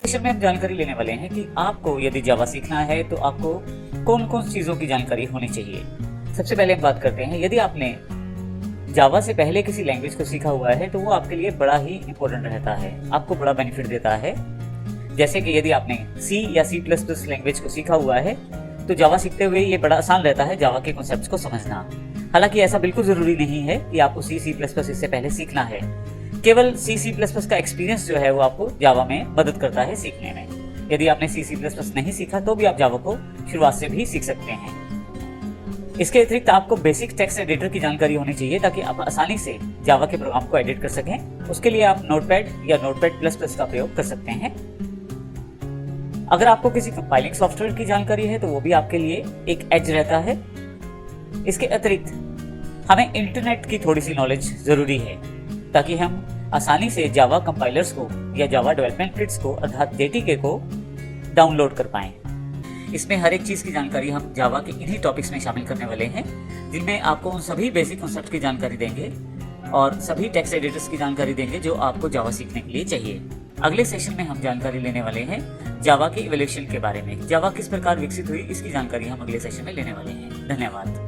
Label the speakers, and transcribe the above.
Speaker 1: Session में हम जानकारी लेने वाले हैं कि आपको यदि जावा सीखना है तो आपको कौन कौन चीज़ों की जानकारी होनी चाहिए। सबसे पहले हम बात करते हैं, यदि आपने जावा से पहले किसी लैंग्वेज को सीखा हुआ है तो वो आपके लिए बड़ा ही इंपॉर्टेंट रहता है, आपको बड़ा बेनिफिट देता है। जैसे कि यदि आपने सी या C++ लैंग्वेज को सीखा हुआ है तो जावा सीखते हुए ये बड़ा आसान रहता है जावा के कॉन्सेप्ट्स को समझना। हालांकि ऐसा बिल्कुल जरूरी नहीं है कि आपको C++ इससे पहले सीखना है, केवल C++ का एक्सपीरियंस जो है वो आपको जावा में मदद करता है सीखने में। यदि आपने C++ नहीं सीखा तो भी आप जावा को शुरुआत से भी सीख सकते हैं। इसके अतिरिक्त आपको बेसिक टेक्स्ट एडिटर की जानकारी होनी चाहिए ताकि आप आसानी से जावा के प्रोग्राम को एडिट कर सकें। उसके लिए आप नोटपैड या नोटपैड++ का प्रयोग कर सकते हैं। अगर आपको किसी कंपाइलिंग सॉफ्टवेयर की जानकारी है तो वो भी आपके लिए एक एज रहता है। इसके अतिरिक्त हमें इंटरनेट की थोड़ी सी नॉलेज जरूरी है ताकि हम आसानी से जावा कंपाइलर्स को या जावा डेवलपमेंट किट्स को अर्थात JTK को डाउनलोड कर पाएं। इसमें हर एक चीज़ की जानकारी हम जावा के इन्हीं टॉपिक्स में शामिल करने वाले हैं, जिनमें आपको उन सभी बेसिक कॉन्सेप्ट की जानकारी देंगे और सभी टेक्स्ट एडिटर्स की जानकारी देंगे जो आपको जावा सीखने के लिए चाहिए। अगले सेशन में हम जानकारी लेने वाले हैं जावा के इवोल्यूशन के बारे में। जावा किस प्रकार विकसित हुई इसकी जानकारी हम अगले सेशन में लेने वाले हैं। धन्यवाद।